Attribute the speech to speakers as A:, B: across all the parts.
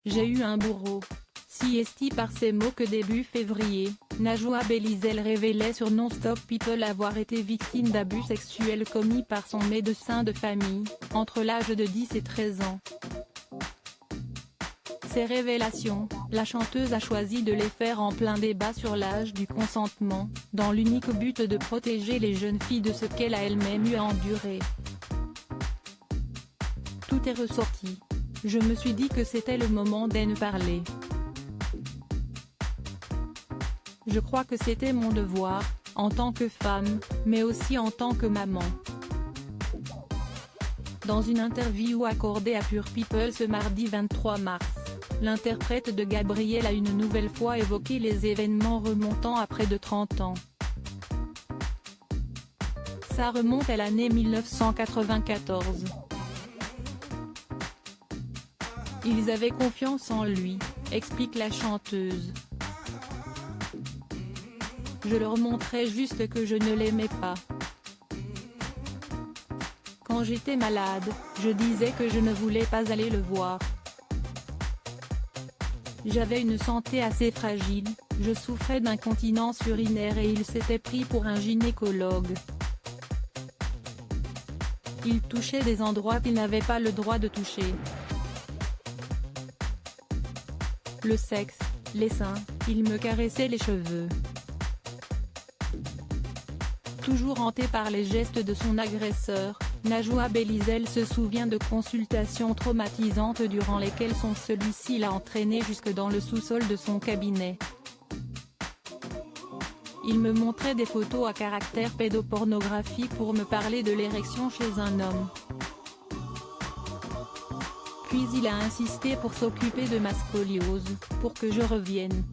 A: j'ai eu un bourreau. Si esti par ces mots que début février, Najwa Belizel révélait sur Non-Stop People avoir été victime d'abus sexuels commis par son médecin de famille, entre l'âge de 10 et 13 ans. Ces révélations, la chanteuse a choisi de les faire en plein débat sur l'âge du consentement, dans l'unique but de protéger les jeunes filles de ce qu'elle a elle-même eu à endurer. Tout est ressorti. Je me suis dit que c'était le moment d'en parler. Je crois que c'était mon devoir, en tant que femme, mais aussi en tant que maman. Dans une interview accordée à Pure People ce mardi 23 mars, l'interprète de Gabriel a une nouvelle fois évoqué les événements remontant à près de 30 ans. Ça remonte à l'année 1994. Ils avaient confiance en lui, explique la chanteuse. Je leur montrais juste que je ne l'aimais pas. Quand j'étais malade, je disais que je ne voulais pas aller le voir. J'avais une santé assez fragile, je souffrais d'incontinence urinaire et il s'était pris pour un gynécologue. Il touchait des endroits qu'il n'avait pas le droit de toucher. Le sexe, les seins, il me caressait les cheveux. Toujours hantée par les gestes de son agresseur, Najwa Belizel se souvient de consultations traumatisantes durant lesquelles celui-ci l'a entraînée jusque dans le sous-sol de son cabinet. Il me montrait des photos à caractère pédopornographique pour me parler de l'érection chez un homme. Puis il a insisté pour s'occuper de ma scoliose, pour que je revienne.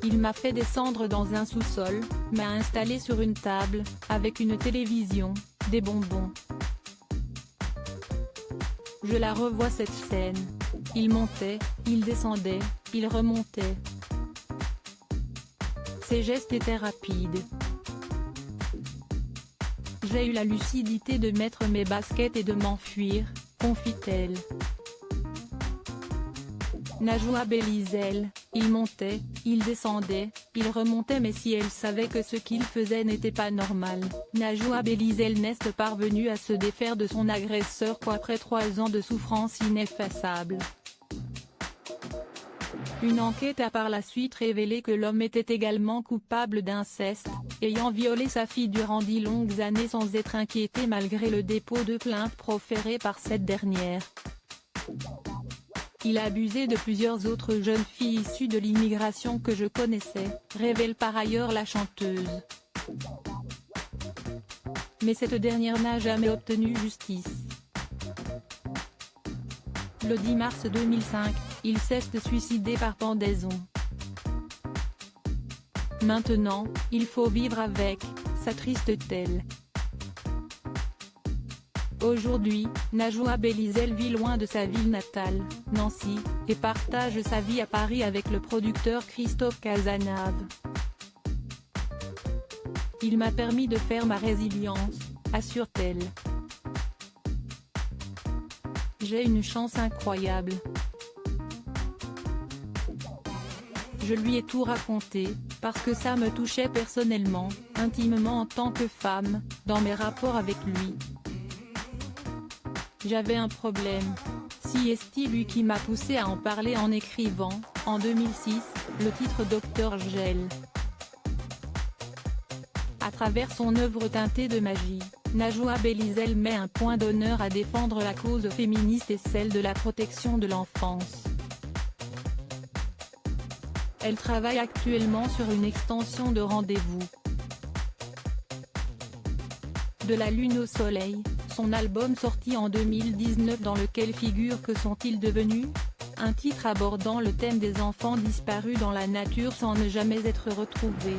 A: Il m'a fait descendre dans un sous-sol, m'a installé sur une table, avec une télévision, des bonbons. Je la revois cette scène. Il montait, il descendait, il remontait. Ses gestes étaient rapides. J'ai eu la lucidité de mettre mes baskets et de m'enfuir, confie-t-elle. Najwa Belizel, il montait, il descendait, il remontait mais si elle savait que ce qu'il faisait n'était pas normal, Najwa Belizel n'est parvenue à se défaire de son agresseur qu'après 3 ans de souffrance ineffaçable. Une enquête a par la suite révélé que l'homme était également coupable d'inceste, ayant violé sa fille durant 10 longues années sans être inquiété malgré le dépôt de plainte proféré par cette dernière. Il a abusé de plusieurs autres jeunes filles issues de l'immigration que je connaissais, révèle par ailleurs la chanteuse. Mais cette dernière n'a jamais obtenu justice. Le 10 mars 2005, il s'est suicidé par pendaison. Maintenant, il faut vivre avec, s'attriste-t-elle. Aujourd'hui, Najwa Belizel vit loin de sa ville natale, Nancy, et partage sa vie à Paris avec le producteur Christophe Cazenave. Il m'a permis de faire ma résilience, assure-t-elle. J'ai une chance incroyable. Je lui ai tout raconté, parce que ça me touchait personnellement, intimement en tant que femme, dans mes rapports avec lui. J'avais un problème. Si est-il lui qui m'a poussé à en parler en écrivant, en 2006, le titre Dr Gel. À travers son œuvre teintée de magie, Najwa Belizel met un point d'honneur à défendre la cause féministe et celle de la protection de l'enfance. Elle travaille actuellement sur une extension de Rendez-vous. De la Lune au Soleil, son album sorti en 2019 dans lequel figure Que sont-ils devenus ? Un titre abordant le thème des enfants disparus dans la nature sans ne jamais être retrouvés.